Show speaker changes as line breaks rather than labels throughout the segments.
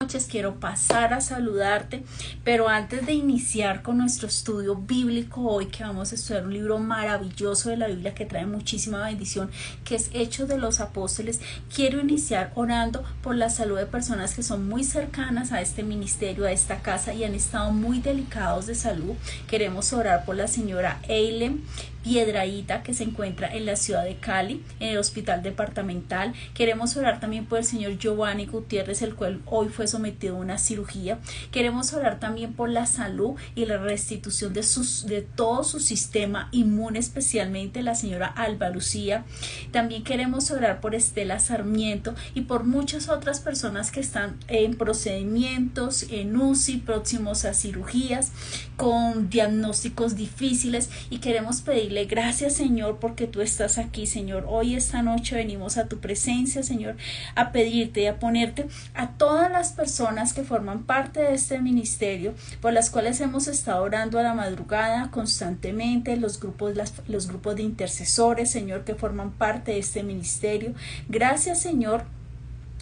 Noches, quiero pasar a saludarte, pero antes de iniciar con nuestro estudio bíblico hoy, que vamos a estudiar un libro maravilloso de la Biblia que trae muchísima bendición, que es Hechos de los Apóstoles, quiero iniciar orando por la salud de personas que son muy cercanas a este ministerio, a esta casa, y han estado muy delicados de salud. Queremos orar por la señora Eileen Piedrahita, que se encuentra en la ciudad de Cali, en el hospital departamental. Queremos orar también por el señor Giovanni Gutiérrez, el cual hoy fue sometido a una cirugía. Queremos orar también por la salud y la restitución de todo su sistema inmune, especialmente la señora Alba Lucía. También queremos orar por Estela Sarmiento y por muchas otras personas que están en procedimientos, en UCI, próximos a cirugías, con diagnósticos difíciles, y queremos pedirle gracias, Señor, porque tú estás aquí, Señor. Hoy, esta noche, venimos a tu presencia, Señor, a pedirte y a ponerte a todas las personas que forman parte de este ministerio, por las cuales hemos estado orando a la madrugada constantemente, los grupos de intercesores, Señor, que forman parte de este ministerio. Gracias, Señor,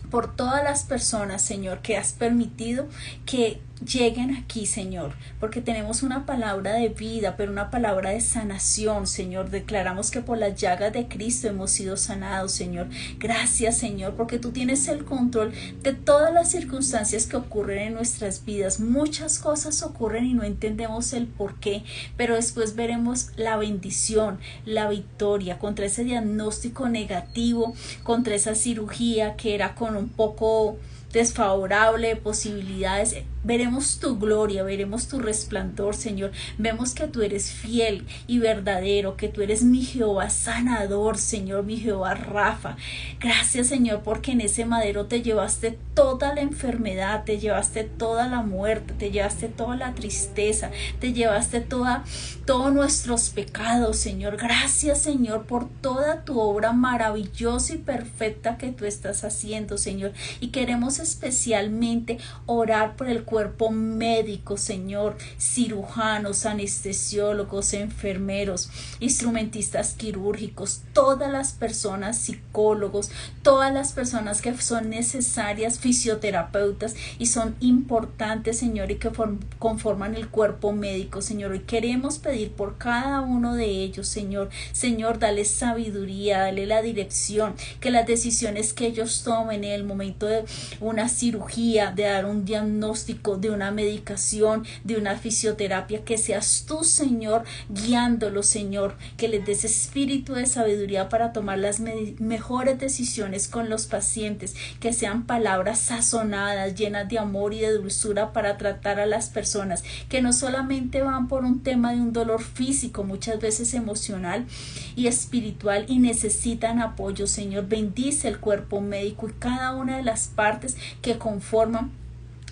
por todas las personas, Señor, que has permitido que lleguen aquí, Señor, porque tenemos una palabra de vida, pero una palabra de sanación, Señor. Declaramos que por las llagas de Cristo hemos sido sanados, Señor. Gracias, Señor, porque tú tienes el control de todas las circunstancias que ocurren en nuestras vidas. Muchas cosas ocurren y no entendemos el por qué, pero después veremos la bendición, la victoria contra ese diagnóstico negativo, contra esa cirugía que era con un poco desfavorable de posibilidades. Veremos tu gloria, veremos tu resplandor, Señor. Vemos que tú eres fiel y verdadero, que tú eres mi Jehová sanador, Señor, mi Jehová Rafa. Gracias, Señor, porque en ese madero te llevaste toda la enfermedad, te llevaste toda la muerte, te llevaste toda la tristeza, te llevaste todos nuestros pecados, Señor. Gracias, Señor, por toda tu obra maravillosa y perfecta que tú estás haciendo, Señor. Y queremos especialmente orar por el cuerpo médico, Señor, cirujanos, anestesiólogos, enfermeros, instrumentistas quirúrgicos, todas las personas, psicólogos, todas las personas que son necesarias, fisioterapeutas, y son importantes, Señor, y que conforman el cuerpo médico, Señor. Y queremos pedir por cada uno de ellos, Señor. Señor, dale sabiduría, dale la dirección, que las decisiones que ellos tomen en el momento de una cirugía, de dar un diagnóstico, de una medicación, de una fisioterapia, que seas tú, Señor, guiándolos, Señor, que les des espíritu de sabiduría para tomar las mejores decisiones con los pacientes, que sean palabras sazonadas, llenas de amor y de dulzura para tratar a las personas, que no solamente van por un tema de un dolor físico, muchas veces emocional y espiritual, y necesitan apoyo, Señor. Bendice el cuerpo médico y cada una de las partes que conforman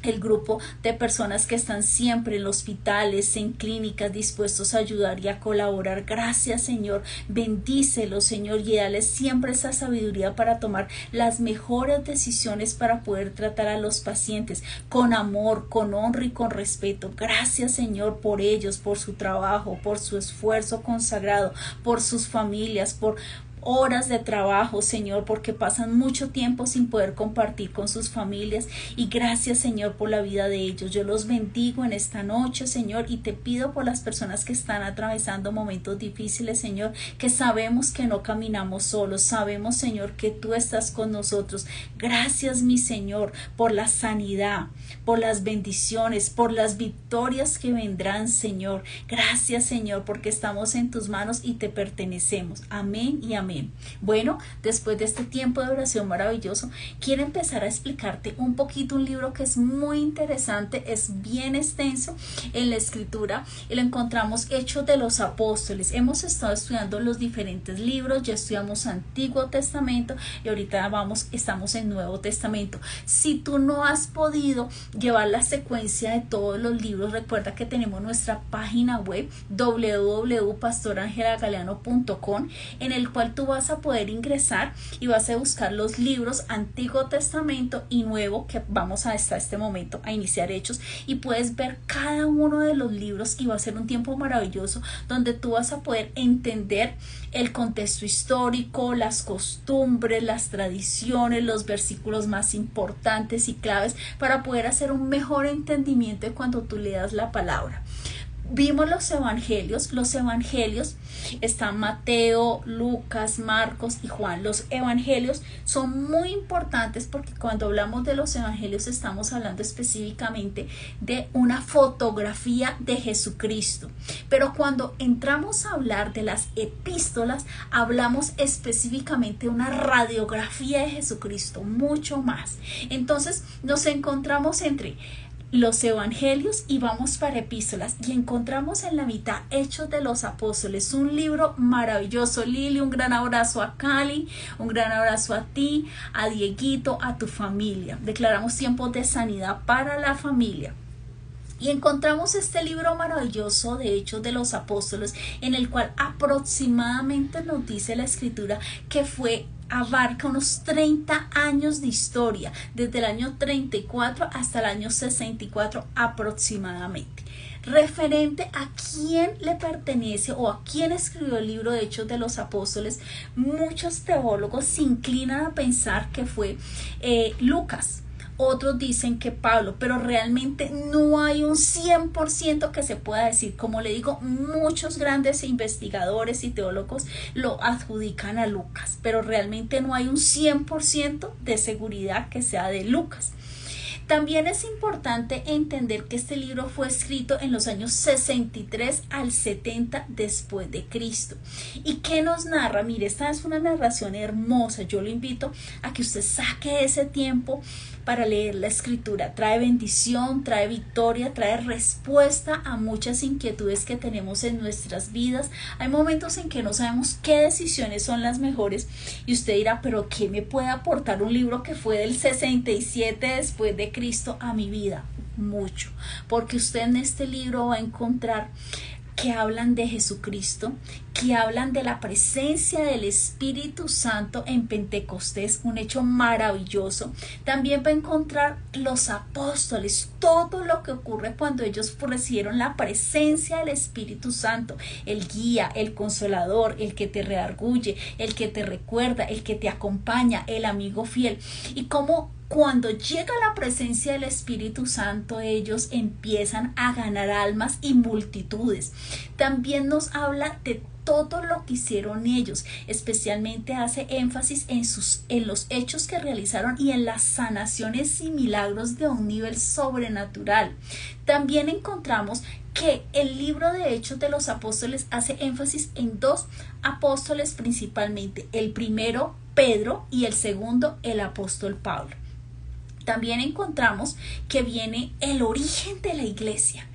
el grupo de personas que están siempre en hospitales, en clínicas, dispuestos a ayudar y a colaborar. Gracias, Señor. Bendícelos, Señor, y dale siempre esa sabiduría para tomar las mejores decisiones para poder tratar a los pacientes con amor, con honra y con respeto. Gracias, Señor, por ellos, por su trabajo, por su esfuerzo consagrado, por sus familias, por horas de trabajo, Señor, porque pasan mucho tiempo sin poder compartir con sus familias. Y gracias, Señor, por la vida de ellos. Yo los bendigo en esta noche, Señor, y te pido por las personas que están atravesando momentos difíciles, Señor, que sabemos que no caminamos solos, sabemos, Señor, que tú estás con nosotros. Gracias, mi Señor, por la sanidad, por las bendiciones, por las victorias que vendrán, Señor. Gracias, Señor, porque estamos en tus manos y te pertenecemos. Amén y amén. Bueno, después de este tiempo de oración maravilloso, quiero empezar a explicarte un poquito un libro que es muy interesante, es bien extenso en la escritura, y lo encontramos Hechos de los Apóstoles. Hemos estado estudiando los diferentes libros, ya estudiamos Antiguo Testamento y ahorita estamos en Nuevo Testamento. Si tú no has podido llevar la secuencia de todos los libros, recuerda que tenemos nuestra página web www.pastorangelagaleno.com, en el cual tú tú vas a poder ingresar y vas a buscar los libros Antiguo Testamento y Nuevo, que vamos a hasta este momento a iniciar Hechos, y puedes ver cada uno de los libros y va a ser un tiempo maravilloso donde tú vas a poder entender el contexto histórico, las costumbres, las tradiciones, los versículos más importantes y claves para poder hacer un mejor entendimiento de cuando tú leas la palabra. Vimos los evangelios están Mateo, Lucas, Marcos y Juan. Los evangelios son muy importantes porque cuando hablamos de los evangelios estamos hablando específicamente de una fotografía de Jesucristo. Pero cuando entramos a hablar de las epístolas, hablamos específicamente de una radiografía de Jesucristo, mucho más. Entonces nos encontramos entre los evangelios y vamos para epístolas y encontramos en la mitad Hechos de los Apóstoles, un libro maravilloso. Lili, un gran abrazo a Cali, un gran abrazo a ti, a Dieguito, a tu familia. Declaramos tiempos de sanidad para la familia. Y encontramos este libro maravilloso de Hechos de los Apóstoles, en el cual aproximadamente nos dice la escritura que abarca unos 30 años de historia, desde el año 34 hasta el año 64 aproximadamente. Referente a quién le pertenece o a quién escribió el libro de Hechos de los Apóstoles, muchos teólogos se inclinan a pensar que fue Lucas. Otros dicen que Pablo, pero realmente no hay un 100% que se pueda decir. Como le digo, muchos grandes investigadores y teólogos lo adjudican a Lucas, pero realmente no hay un 100% de seguridad que sea de Lucas. También es importante entender que este libro fue escrito en los años 63 al 70 después de Cristo. ¿Y qué nos narra? Mire, esta es una narración hermosa. Yo lo invito a que usted saque ese tiempo para leer la escritura. Trae bendición, trae victoria, trae respuesta a muchas inquietudes que tenemos en nuestras vidas. Hay momentos en que no sabemos qué decisiones son las mejores y usted dirá, pero ¿qué me puede aportar un libro que fue del 67 después de Cristo a mi vida? Mucho, porque usted en este libro va a encontrar que hablan de Jesucristo, que hablan de la presencia del Espíritu Santo en Pentecostés, un hecho maravilloso. También va a encontrar los apóstoles, todo lo que ocurre cuando ellos recibieron la presencia del Espíritu Santo, el guía, el consolador, el que te redarguye, el que te recuerda, el que te acompaña, el amigo fiel. Y cómo cuando llega la presencia del Espíritu Santo, ellos empiezan a ganar almas y multitudes. También nos habla de todo lo que hicieron ellos, especialmente hace énfasis en los hechos que realizaron y en las sanaciones y milagros de un nivel sobrenatural. También encontramos que el libro de Hechos de los Apóstoles hace énfasis en dos apóstoles principalmente, el primero Pedro y el segundo el apóstol Pablo. También encontramos que viene el origen de la iglesia.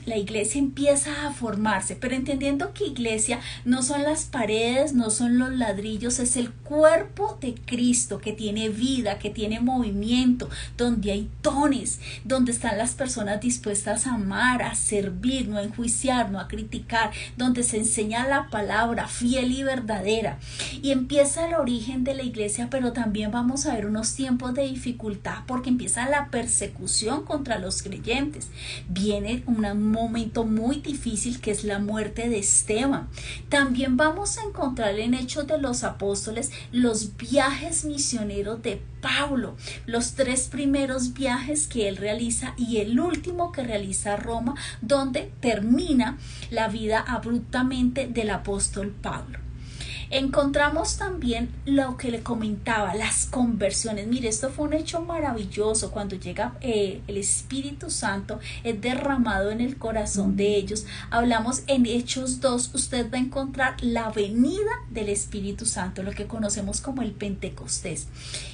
La iglesia empieza a formarse, pero entendiendo que iglesia no son las paredes, no son los ladrillos, es el cuerpo de Cristo que tiene vida, que tiene movimiento, donde hay dones, donde están las personas dispuestas a amar, a servir, no a enjuiciar, no a criticar, donde se enseña la palabra fiel y verdadera. Y empieza el origen de la iglesia, pero también vamos a ver unos tiempos de dificultad porque empieza la persecución contra los creyentes. Viene un momento muy difícil que es la muerte de Esteban. También vamos a encontrar en Hechos de los Apóstoles los viajes misioneros de Pablo, los 3 primeros viajes que él realiza y el último que realiza a Roma, donde termina la vida abruptamente del apóstol Pablo. Encontramos también lo que le comentaba, las conversiones. Mire, esto fue un hecho maravilloso. Cuando llega el Espíritu Santo, es derramado en el corazón de ellos. Hablamos en Hechos 2, usted va a encontrar la venida del Espíritu Santo, lo que conocemos como el Pentecostés.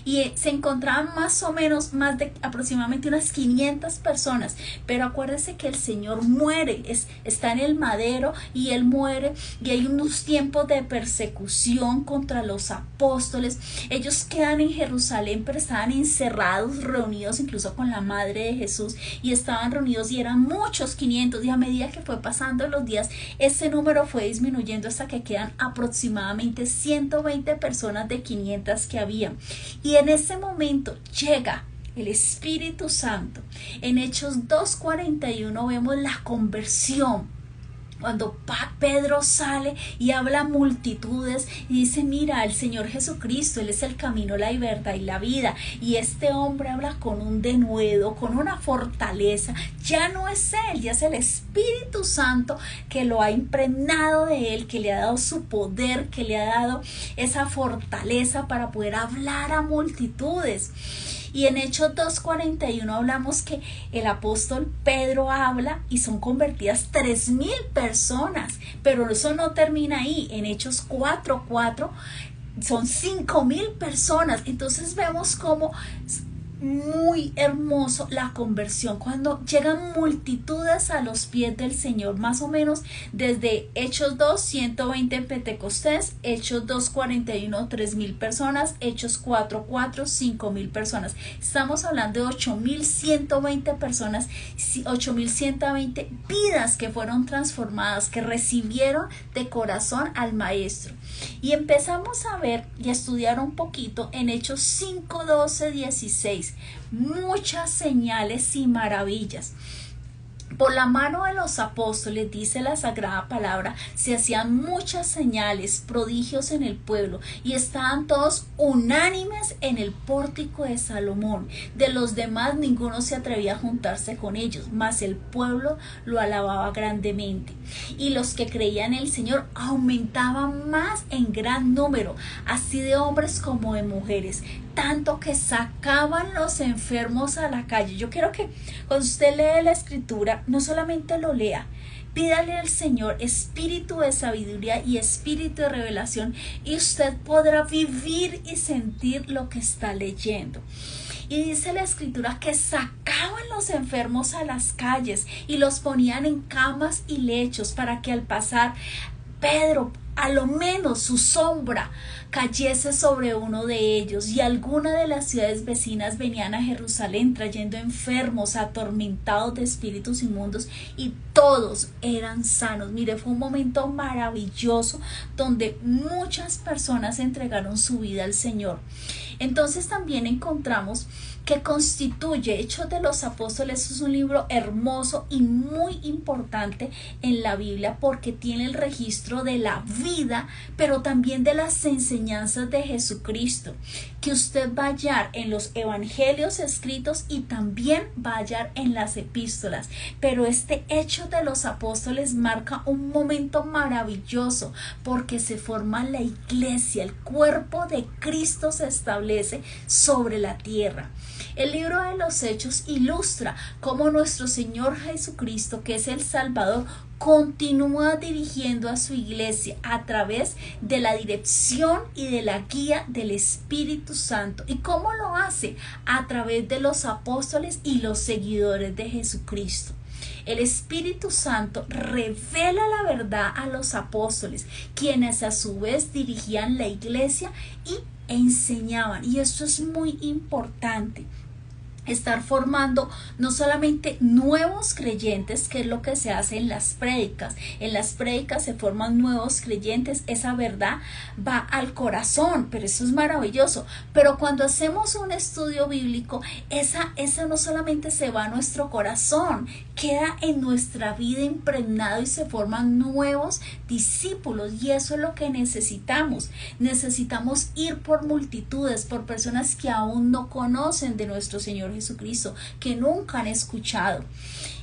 Y se encontraban más o menos, más de aproximadamente unas 500 personas. Pero acuérdese que el Señor muere, está en el madero y Él muere y hay unos tiempos de persecución. persecución contra los apóstoles. Ellos quedan en Jerusalén, pero estaban encerrados, reunidos incluso con la madre de Jesús, y estaban reunidos y eran muchos, 500, y a medida que fue pasando los días, ese número fue disminuyendo hasta que quedan aproximadamente 120 personas de 500 que había. Y en ese momento llega el Espíritu Santo. En Hechos 2:41 vemos la conversión. Cuando Pedro sale y habla a multitudes y dice: mira, el Señor Jesucristo, Él es el camino, la verdad y la vida. Y este hombre habla con un denuedo, con una fortaleza. Ya no es Él, ya es el Espíritu Santo que lo ha impregnado de Él, que le ha dado su poder, que le ha dado esa fortaleza para poder hablar a multitudes. Y en Hechos 2:41 hablamos que el apóstol Pedro habla y son convertidas 3,000 personas. Pero eso no termina ahí. En Hechos 4:4 son 5,000 personas. Entonces vemos cómo muy hermoso la conversión, cuando llegan multitudes a los pies del Señor, más o menos desde Hechos 2, 120 en Pentecostés, Hechos 2:41, 3,000 personas, Hechos 4:4, 5,000 personas. Estamos hablando de 8,120 personas, 8,120 vidas que fueron transformadas, que recibieron de corazón al Maestro. Y empezamos a ver y a estudiar un poquito en Hechos 5, 12, 16. Muchas señales y maravillas. Por la mano de los apóstoles, dice la Sagrada Palabra, se hacían muchas señales, prodigios en el pueblo, y estaban todos unánimes en el pórtico de Salomón. De los demás ninguno se atrevía a juntarse con ellos, mas el pueblo lo alababa grandemente. Y los que creían en el Señor aumentaban más en gran número, así de hombres como de mujeres, tanto que sacaban los enfermos a la calle. Yo quiero que cuando usted lee la Escritura, no solamente lo lea, pídale al Señor espíritu de sabiduría y espíritu de revelación, y usted podrá vivir y sentir lo que está leyendo. Y dice la Escritura que sacaban los enfermos a las calles y los ponían en camas y lechos, para que al pasar Pedro, a lo menos su sombra cayese sobre uno de ellos. Y algunas de las ciudades vecinas venían a Jerusalén trayendo enfermos, atormentados de espíritus inmundos, y todos eran sanos. Mire, fue un momento maravilloso donde muchas personas entregaron su vida al Señor. Entonces también encontramos que constituye Hechos de los Apóstoles. Es un libro hermoso y muy importante en la Biblia, porque tiene el registro de la vida, pero también de las enseñanzas de Jesucristo, que usted va a hallar en los evangelios escritos y también va a hallar en las epístolas. Pero este Hechos de los Apóstoles marca un momento maravilloso, porque se forma la iglesia, el cuerpo de Cristo se establece sobre la tierra. El libro de los Hechos ilustra cómo nuestro Señor Jesucristo, que es el Salvador, continúa dirigiendo a su iglesia a través de la dirección y de la guía del Espíritu Santo. ¿Y cómo lo hace? A través de los apóstoles y los seguidores de Jesucristo. El Espíritu Santo revela la verdad a los apóstoles, quienes a su vez dirigían la iglesia y enseñaban. Y esto es muy importante. Estar formando no solamente nuevos creyentes, que es lo que se hace en las prédicas. En las prédicas se forman nuevos creyentes, esa verdad va al corazón, pero eso es maravilloso. Pero cuando hacemos un estudio bíblico, esa no solamente se va a nuestro corazón, queda en nuestra vida impregnado y se forman nuevos discípulos, y eso es lo que necesitamos. Necesitamos ir por multitudes, por personas que aún no conocen de nuestro Señor Jesucristo, que nunca han escuchado.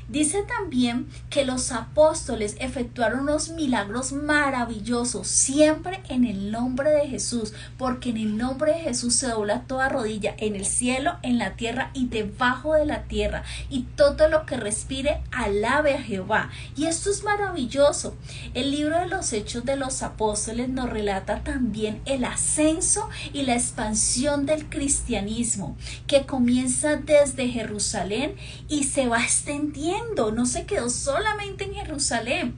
Dice también que los apóstoles efectuaron unos milagros maravillosos, siempre en el nombre de Jesús, porque en el nombre de Jesús se dobla toda rodilla, en el cielo, en la tierra y debajo de la tierra, y todo lo que respire alabe a Jehová. Y esto es maravilloso. El libro de los Hechos de los Apóstoles nos relata también el ascenso y la expansión del cristianismo, que comienza desde Jerusalén y se va extendiendo. No se quedó solamente en Jerusalén.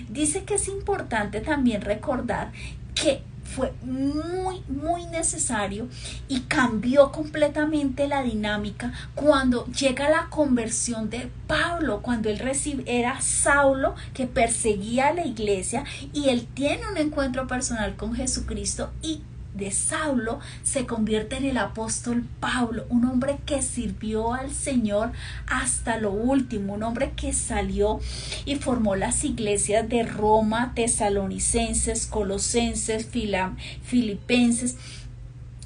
Dice que es importante también recordar que fue muy, muy necesario y cambió completamente la dinámica cuando llega la conversión de Pablo, cuando él era Saulo que perseguía a la iglesia y él tiene un encuentro personal con Jesucristo y de Saulo se convierte en el apóstol Pablo, un hombre que sirvió al Señor hasta lo último, un hombre que salió y formó las iglesias de Roma, Tesalonicenses, Colosenses, Filipenses.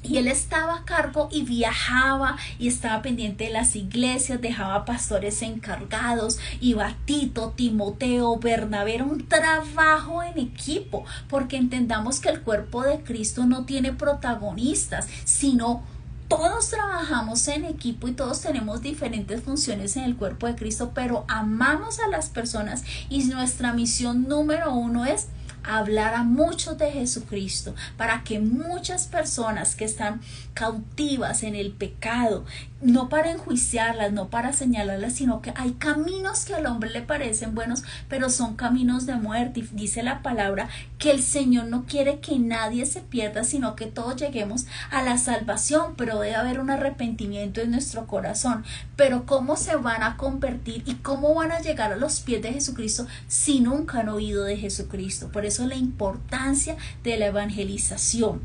Y él estaba a cargo y viajaba y estaba pendiente de las iglesias, dejaba pastores encargados, iba Tito, Timoteo, Bernabé, era un trabajo en equipo, porque entendamos que el cuerpo de Cristo no tiene protagonistas, sino todos trabajamos en equipo y todos tenemos diferentes funciones en el cuerpo de Cristo, pero amamos a las personas y nuestra misión número uno es hablar a muchos de Jesucristo, para que muchas personas que están cautivas en el pecado, no para enjuiciarlas, no para señalarlas, sino que hay caminos que al hombre le parecen buenos, pero son caminos de muerte. Y dice la palabra que el Señor no quiere que nadie se pierda, sino que todos lleguemos a la salvación, pero debe haber un arrepentimiento en nuestro corazón. Pero ¿cómo se van a convertir y cómo van a llegar a los pies de Jesucristo si nunca han oído de Jesucristo? Por eso la importancia de la evangelización.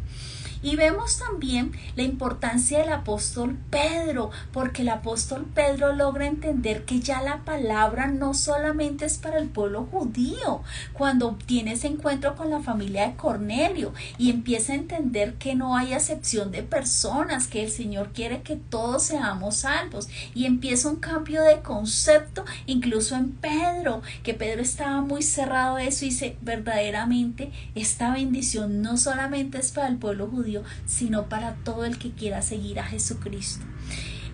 Y vemos también la importancia del apóstol Pedro, porque el apóstol Pedro logra entender que ya la palabra no solamente es para el pueblo judío. Cuando tiene ese encuentro con la familia de Cornelio y empieza a entender que no hay acepción de personas, que el Señor quiere que todos seamos salvos, y empieza un cambio de concepto incluso en Pedro, que Pedro estaba muy cerrado a eso y dice, verdaderamente esta bendición no solamente es para el pueblo judío, sino para todo el que quiera seguir a Jesucristo.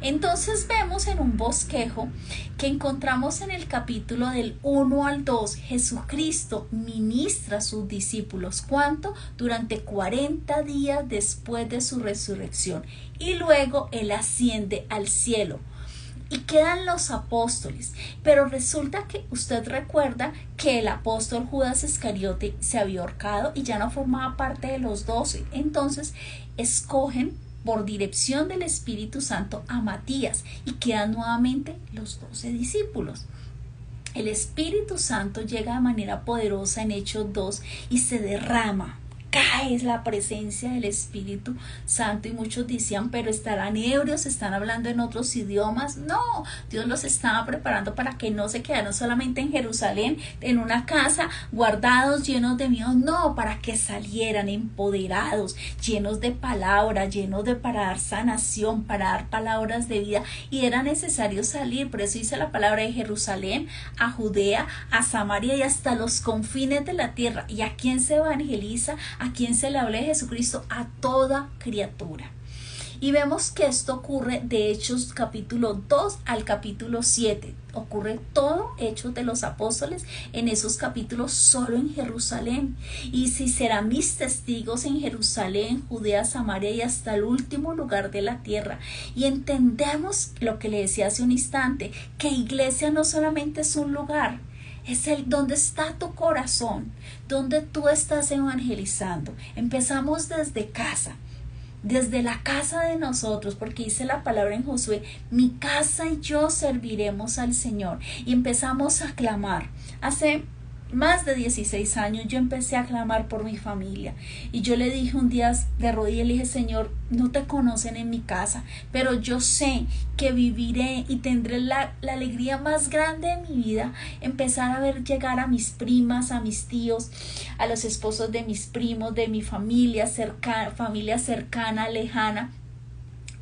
Entonces vemos en un bosquejo que encontramos en el capítulo del 1 al 2, Jesucristo ministra a sus discípulos. ¿Cuánto? Durante 40 días después de su resurrección. Y luego Él asciende al cielo. Y quedan los apóstoles, pero resulta que usted recuerda que el apóstol Judas Iscariote se había ahorcado y ya no formaba parte de los 12. Entonces escogen por dirección del Espíritu Santo a Matías y quedan nuevamente los 12 discípulos. El Espíritu Santo llega de manera poderosa en Hechos 2 y se derrama. Cae la presencia del Espíritu Santo y muchos decían, pero estarán ebrios, están hablando en otros idiomas. No, Dios los estaba preparando para que no se quedaran solamente en Jerusalén, en una casa, guardados, llenos de miedo. No, para que salieran empoderados, llenos de palabra, para dar sanación, para dar palabras de vida. Y era necesario salir, por eso dice la palabra, de Jerusalén a Judea, a Samaria y hasta los confines de la tierra. ¿Y a quién se evangeliza? ¿A quién se le habla de Jesucristo? A toda criatura. Y vemos que esto ocurre de Hechos capítulo 2 al capítulo 7. Ocurre todo Hechos de los Apóstoles en esos capítulos solo en Jerusalén. Y si serán mis testigos en Jerusalén, Judea, Samaria y hasta el último lugar de la tierra. Y entendemos lo que le decía hace un instante, que iglesia no solamente es un lugar, es el donde está tu corazón, donde tú estás evangelizando. Empezamos desde casa, desde la casa de nosotros, porque dice la palabra en Josué, mi casa y yo serviremos al Señor. Y empezamos a clamar. Hace más de 16 años yo empecé a clamar por mi familia y yo le dije un día de rodillas, le dije, Señor, no te conocen en mi casa, pero yo sé que viviré y tendré la alegría más grande de mi vida, empezar a ver llegar a mis primas, a mis tíos, a los esposos de mis primos, de mi familia cercana, lejana,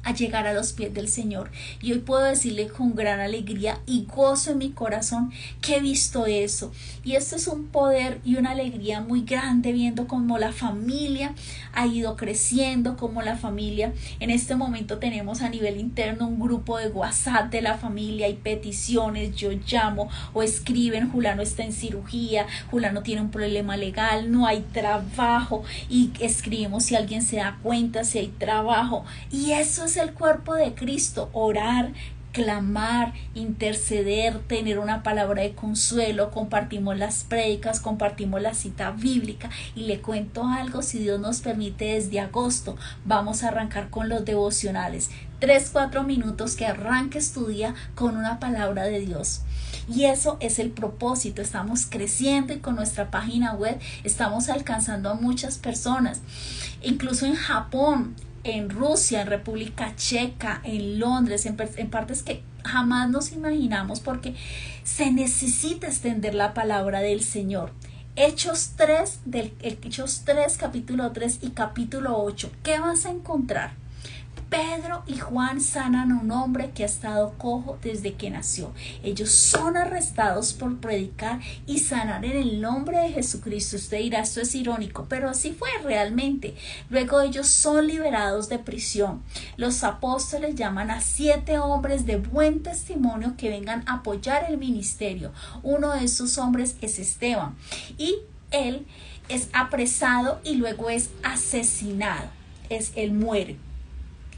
a llegar a los pies del Señor. Y hoy puedo decirle con gran alegría y gozo en mi corazón que he visto eso. Y esto es un poder y una alegría muy grande, viendo cómo la familia ha ido creciendo, cómo la familia, en este momento tenemos a nivel interno un grupo de WhatsApp de la familia, hay peticiones, yo llamo o escriben, Julano está en cirugía, Julano tiene un problema legal, no hay trabajo, y escribimos si alguien se da cuenta, si hay trabajo. Y eso es el cuerpo de Cristo, orar, clamar, interceder, tener una palabra de consuelo, compartimos las prédicas, compartimos la cita bíblica y le cuento algo, si Dios nos permite, desde agosto vamos a arrancar con los devocionales, 3-4 minutos que arranques tu día con una palabra de Dios. Y eso es el propósito, estamos creciendo y con nuestra página web estamos alcanzando a muchas personas, incluso en Japón, en Rusia, en República Checa, en Londres, en partes que jamás nos imaginamos, porque se necesita extender la palabra del Señor. Hechos 3, capítulo 3 y capítulo 8, ¿qué vas a encontrar? Pedro y Juan sanan a un hombre que ha estado cojo desde que nació. Ellos son arrestados por predicar y sanar en el nombre de Jesucristo. Usted dirá, esto es irónico, pero así fue realmente. Luego ellos son liberados de prisión. Los apóstoles llaman a 7 hombres de buen testimonio que vengan a apoyar el ministerio. Uno de esos hombres es Esteban y él es apresado y luego es asesinado. Él muere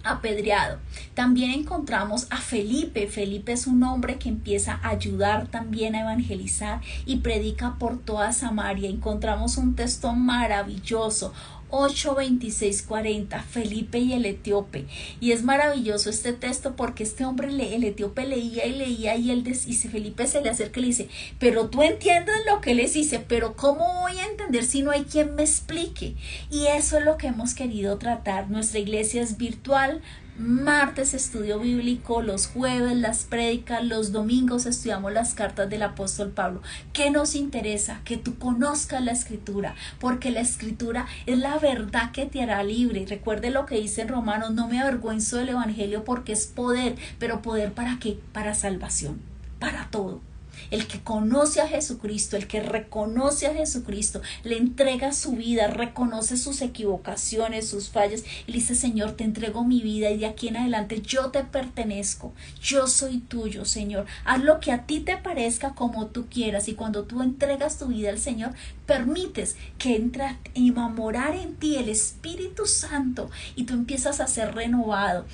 apedreado. También encontramos a Felipe. Felipe es un hombre que empieza a ayudar también a evangelizar y predica por toda Samaria. Encontramos un texto maravilloso, 8:26-40, Felipe y el etíope. Y es maravilloso este texto porque este hombre, el etíope, leía y leía y Felipe se le acerca y le dice, pero tú entiendes lo que les dice, pero ¿cómo voy a entender si no hay quien me explique? Y eso es lo que hemos querido tratar. Nuestra iglesia es virtual. Martes estudio bíblico, los jueves las prédicas, los domingos estudiamos las cartas del apóstol Pablo. ¿Qué nos interesa? Que tú conozcas la escritura, porque la escritura es la verdad que te hará libre. Recuerde lo que dice en Romanos, no me avergüenzo del evangelio porque es poder, pero poder ¿para qué? Para salvación, para todo. El que conoce a Jesucristo, el que reconoce a Jesucristo, le entrega su vida, reconoce sus equivocaciones, sus fallas y le dice, Señor, te entrego mi vida y de aquí en adelante yo te pertenezco, yo soy tuyo, Señor. Haz lo que a ti te parezca como tú quieras, y cuando tú entregas tu vida al Señor, permites que entre a morar en ti el Espíritu Santo y tú empiezas a ser renovado.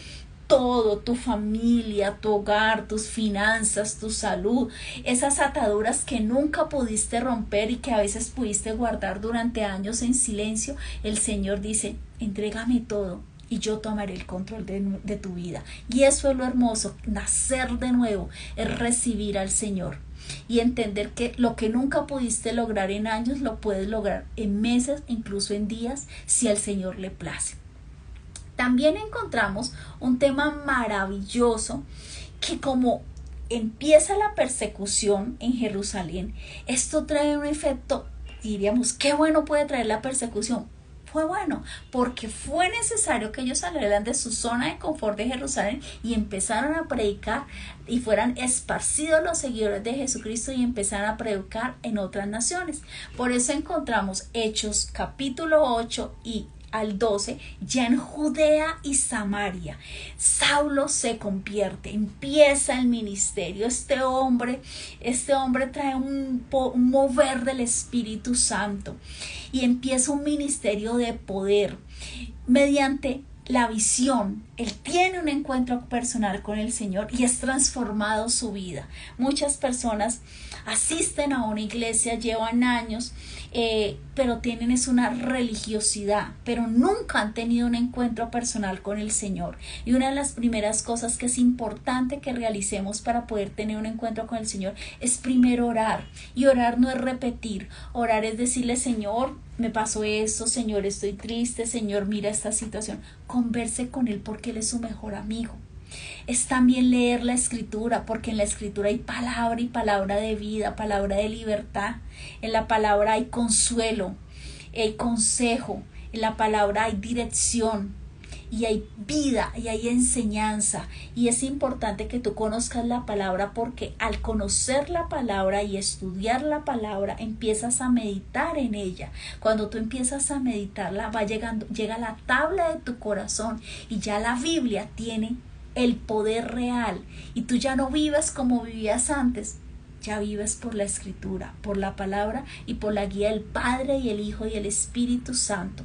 Todo, tu familia, tu hogar, tus finanzas, tu salud, esas ataduras que nunca pudiste romper y que a veces pudiste guardar durante años en silencio, el Señor dice, entrégame todo y yo tomaré el control de tu vida. Y eso es lo hermoso, nacer de nuevo, es recibir al Señor y entender que lo que nunca pudiste lograr en años, lo puedes lograr en meses, incluso en días, si al Señor le place. También encontramos un tema maravilloso que como empieza la persecución en Jerusalén, esto trae un efecto, diríamos, qué bueno puede traer la persecución. Fue bueno porque fue necesario que ellos salieran de su zona de confort de Jerusalén y empezaron a predicar y fueran esparcidos los seguidores de Jesucristo y empezaron a predicar en otras naciones. Por eso encontramos Hechos capítulo 8 y al 12, ya en Judea y Samaria, Saulo se convierte, empieza el ministerio. Este hombre trae un mover del Espíritu Santo y empieza un ministerio de poder mediante la visión. Él tiene un encuentro personal con el Señor y es transformado su vida. Muchas personas asisten a una iglesia, llevan años, pero tienen una religiosidad, pero nunca han tenido un encuentro personal con el Señor. Y una de las primeras cosas que es importante que realicemos para poder tener un encuentro con el Señor es primero orar. Y orar no es repetir, orar es decirle, Señor, me pasó esto, Señor, estoy triste, Señor, mira esta situación. Converse con Él porque Él es su mejor amigo. Es también leer la escritura, porque en la escritura hay palabra y palabra de vida, palabra de libertad. En la palabra hay consuelo, hay consejo, en la palabra hay dirección y hay vida y hay enseñanza. Y es importante que tú conozcas la palabra, porque al conocer la palabra y estudiar la palabra empiezas a meditar en ella. Cuando tú empiezas a meditarla llega la tabla de tu corazón y ya la Biblia tiene el poder real y tú ya no vives como vivías antes, ya vives por la escritura, por la palabra y por la guía del Padre y el Hijo y el Espíritu Santo.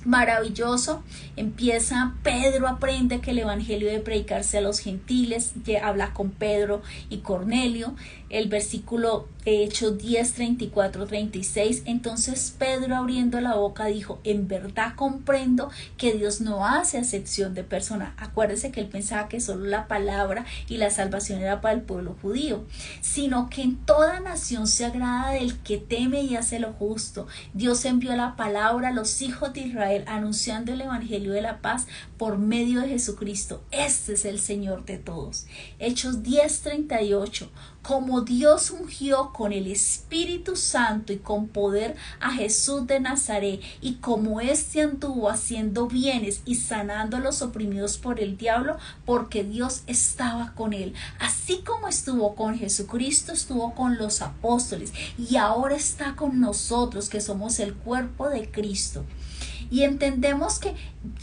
Maravilloso. Empieza, Pedro aprende que el evangelio debe predicarse a los gentiles, habla con Pedro y Cornelio. El versículo de Hechos 10, 34, 36. Entonces Pedro, abriendo la boca, dijo: en verdad comprendo que Dios no hace acepción de personas. Acuérdese que él pensaba que solo la palabra y la salvación era para el pueblo judío, sino que en toda nación se agrada del que teme y hace lo justo. Dios envió la palabra a los hijos de Israel, anunciando el evangelio de la paz por medio de Jesucristo. Este es el Señor de todos. Hechos 10, 38. Como Dios ungió con el Espíritu Santo y con poder a Jesús de Nazaret, y como éste anduvo haciendo bienes y sanando a los oprimidos por el diablo, porque Dios estaba con él. Así como estuvo con Jesucristo, estuvo con los apóstoles, y ahora está con nosotros, que somos el cuerpo de Cristo. Y entendemos que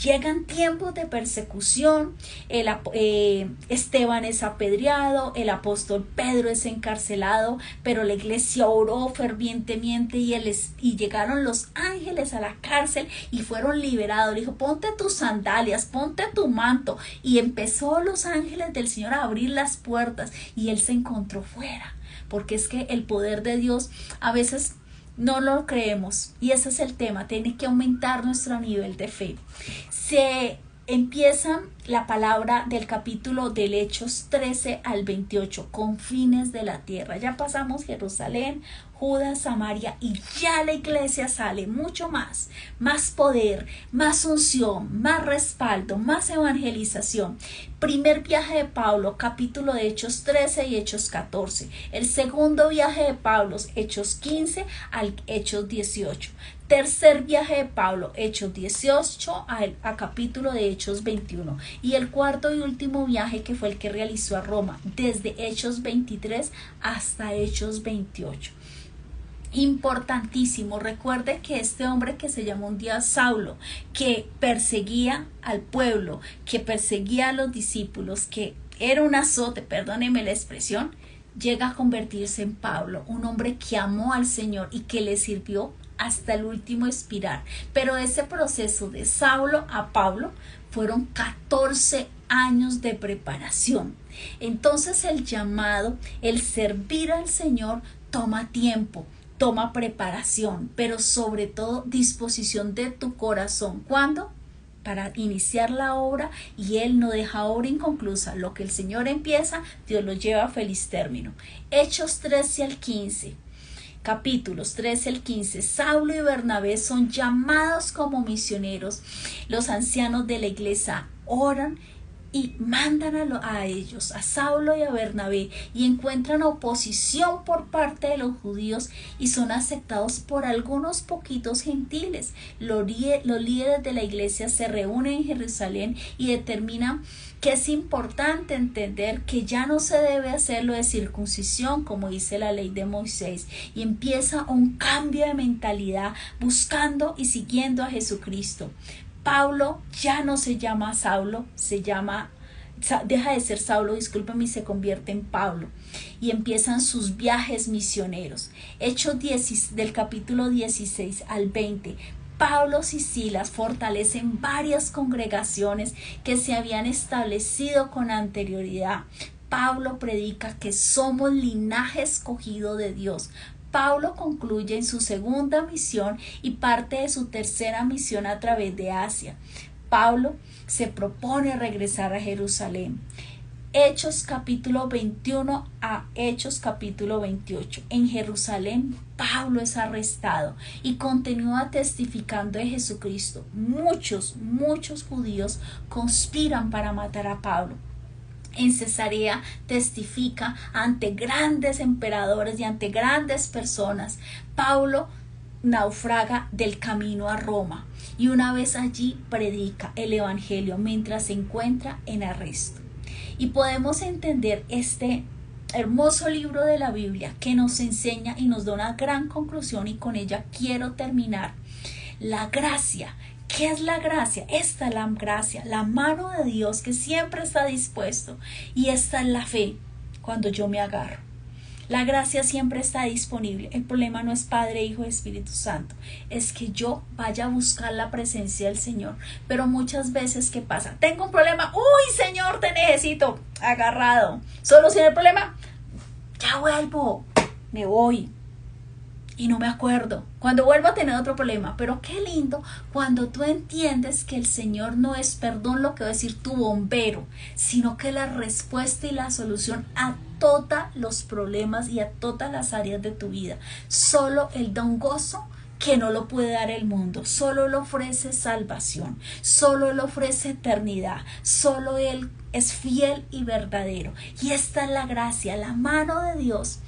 llegan tiempos de persecución. Esteban es apedreado, el apóstol Pedro es encarcelado, pero la iglesia oró fervientemente y llegaron los ángeles a la cárcel y fueron liberados. Le dijo: ponte tus sandalias, ponte tu manto, y empezó los ángeles del Señor a abrir las puertas y él se encontró fuera, porque es que el poder de Dios a veces no lo creemos, y ese es el tema. Tiene que aumentar nuestro nivel de fe. Se empieza la palabra del capítulo del Hechos 13 al 28, confines de la tierra. Ya pasamos Jerusalén, Judá, Samaria, y ya la iglesia sale mucho más poder, más unción, más respaldo, más evangelización. Primer viaje de Pablo, capítulo de Hechos 13 y Hechos 14. El segundo viaje de Pablo, Hechos 15 al Hechos 18. Tercer viaje de Pablo, Hechos 18 a capítulo de Hechos 21. Y el cuarto y último viaje, que fue el que realizó a Roma, desde Hechos 23 hasta Hechos 28. Importantísimo. Recuerde que este hombre, que se llamó un día Saulo, que perseguía al pueblo, que perseguía a los discípulos, que era un azote, perdónenme la expresión, llega a convertirse en Pablo, un hombre que amó al Señor y que le sirvió hasta el último expirar. Pero ese proceso de Saulo a Pablo fueron 14 años de preparación. Entonces el llamado, el servir al Señor, toma tiempo, toma preparación, pero sobre todo disposición de tu corazón. ¿Cuándo? Para iniciar la obra, y Él no deja obra inconclusa. Lo que el Señor empieza, Dios lo lleva a feliz término. Hechos 13 al 15. Capítulos 13 al 15. Saulo y Bernabé son llamados como misioneros. Los ancianos de la iglesia oran y mandan a ellos, a Saulo y a Bernabé, y encuentran oposición por parte de los judíos y son aceptados por algunos poquitos gentiles. Los líderes de la iglesia se reúnen en Jerusalén y determinan que es importante entender que ya no se debe hacer lo de circuncisión, como dice la ley de Moisés, y empieza un cambio de mentalidad buscando y siguiendo a Jesucristo. Pablo ya no se llama Saulo, deja de ser Saulo, discúlpame, y se convierte en Pablo, y empiezan sus viajes misioneros. Hechos 10, del capítulo 16 al 20. Pablo y Silas fortalecen varias congregaciones que se habían establecido con anterioridad. Pablo predica que somos linaje escogido de Dios. Pablo concluye en su segunda misión y parte de su tercera misión a través de Asia. Pablo se propone regresar a Jerusalén. Hechos capítulo 21 a Hechos capítulo 28. En Jerusalén, Pablo es arrestado y continúa testificando de Jesucristo. Muchos judíos conspiran para matar a Pablo. En Cesarea testifica ante grandes emperadores y ante grandes personas. Pablo naufraga del camino a Roma y una vez allí predica el evangelio mientras se encuentra en arresto. Y podemos entender este hermoso libro de la Biblia que nos enseña y nos da una gran conclusión, y con ella quiero terminar. La gracia. ¿Qué es la gracia? Esta es la gracia, la mano de Dios que siempre está dispuesto, y esta es la fe cuando yo me agarro. La gracia siempre está disponible. El problema no es Padre, Hijo y Espíritu Santo. Es que yo vaya a buscar la presencia del Señor. Pero muchas veces, ¿qué pasa? Tengo un problema. ¡Uy, Señor, te necesito! Agarrado. ¿Soluciona el problema? Ya vuelvo. Me voy. Y no me acuerdo. Cuando vuelvo a tener otro problema. Pero qué lindo cuando tú entiendes que el Señor no es, perdón lo que voy a decir, tu bombero, sino que la respuesta y la solución a todos los problemas y a todas las áreas de tu vida. Solo Él da un gozo que no lo puede dar el mundo. Solo Él ofrece salvación. Solo Él ofrece eternidad. Solo Él es fiel y verdadero. Y esta es la gracia, la mano de Dios.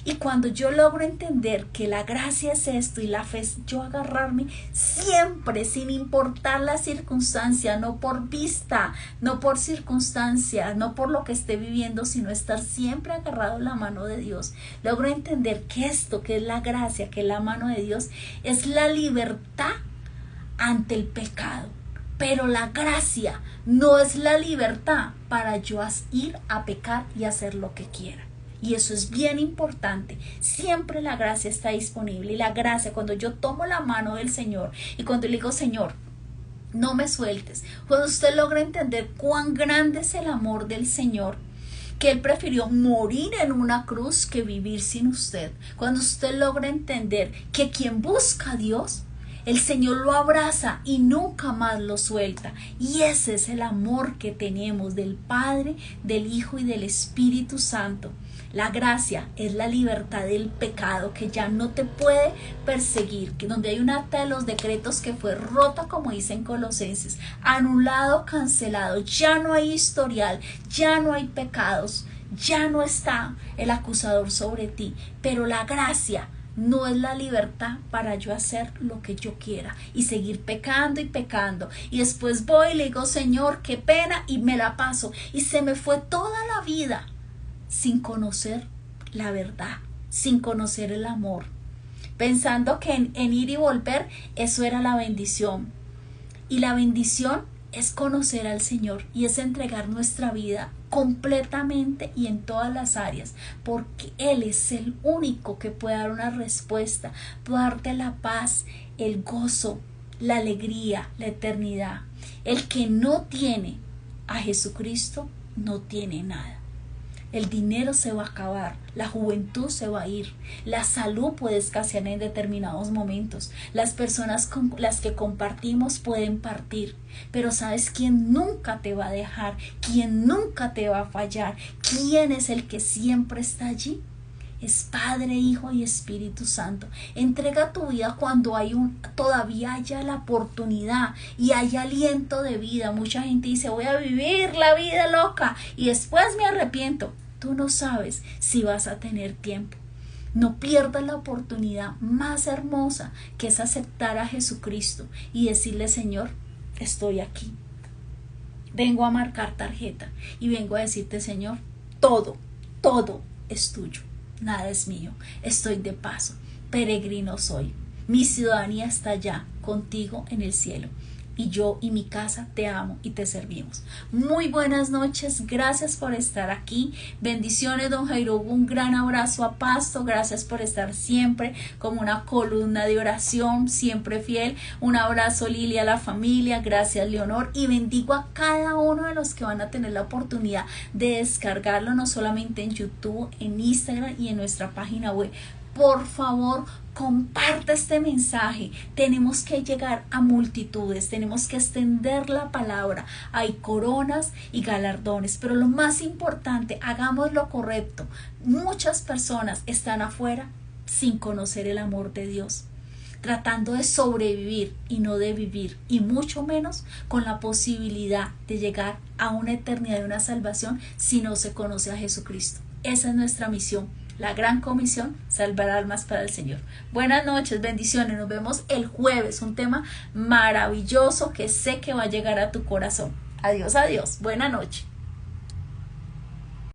Y cuando yo logro entender que la gracia es esto y la fe es yo agarrarme siempre, sin importar la circunstancia, no por vista, no por circunstancia, no por lo que esté viviendo, sino estar siempre agarrado en la mano de Dios. Logro entender que esto, que es la gracia, que es la mano de Dios, es la libertad ante el pecado. Pero la gracia no es la libertad para yo ir a pecar y hacer lo que quiera. Y eso es bien importante. Siempre la gracia está disponible. Y la gracia, cuando yo tomo la mano del Señor y cuando le digo, Señor, no me sueltes. Cuando usted logra entender cuán grande es el amor del Señor, que Él prefirió morir en una cruz que vivir sin usted. Cuando usted logra entender que quien busca a Dios, el Señor lo abraza y nunca más lo suelta. Y ese es el amor que tenemos del Padre, del Hijo y del Espíritu Santo. La gracia es la libertad del pecado que ya no te puede perseguir, que donde hay un acta de los decretos que fue rota, como dicen Colosenses, anulado, cancelado, ya no hay historial, ya no hay pecados, ya no está el acusador sobre ti, pero la gracia no es la libertad para yo hacer lo que yo quiera y seguir pecando y pecando. Y después voy y le digo, Señor, qué pena, y me la paso. Y se me fue toda la vida sin conocer la verdad, sin conocer el amor, pensando que en ir y volver, eso era la bendición. Y la bendición es conocer al Señor y es entregar nuestra vida completamente y en todas las áreas, porque Él es el único que puede dar una respuesta, puede darte la paz, el gozo, la alegría, la eternidad. El que no tiene a Jesucristo no tiene nada. El dinero se va a acabar, la juventud se va a ir, la salud puede escasear en determinados momentos, las personas con las que compartimos pueden partir, pero ¿sabes quién nunca te va a dejar? ¿Quién nunca te va a fallar? ¿Quién es el que siempre está allí? Es Padre, Hijo y Espíritu Santo. Entrega tu vida cuando todavía haya la oportunidad y hay aliento de vida. Mucha gente dice, voy a vivir la vida loca y después me arrepiento. Tú no sabes si vas a tener tiempo. No pierdas la oportunidad más hermosa, que es aceptar a Jesucristo y decirle, Señor, estoy aquí. Vengo a marcar tarjeta y vengo a decirte, Señor, todo es tuyo. Nada es mío, estoy de paso, peregrino soy, mi ciudadanía está allá contigo en el cielo y yo y mi casa te amo y te servimos. Muy buenas noches, gracias por estar aquí, bendiciones don Jairo, un gran abrazo a Pasto, gracias por estar siempre como una columna de oración, siempre fiel, un abrazo Lili a la familia, gracias Leonor y bendigo a cada uno de los que van a tener la oportunidad de descargarlo, no solamente en YouTube, en Instagram y en nuestra página web. Por favor, comparte este mensaje. Tenemos que llegar a multitudes, tenemos que extender la palabra. Hay coronas y galardones, pero lo más importante, hagamos lo correcto. Muchas personas están afuera sin conocer el amor de Dios, tratando de sobrevivir y no de vivir, y mucho menos con la posibilidad de llegar a una eternidad y una salvación si no se conoce a Jesucristo. Esa es nuestra misión. La gran comisión, salvar almas para el Señor. Buenas noches, bendiciones. Nos vemos el jueves. Un tema maravilloso que sé que va a llegar a tu corazón. Adiós, adiós. Buena noche.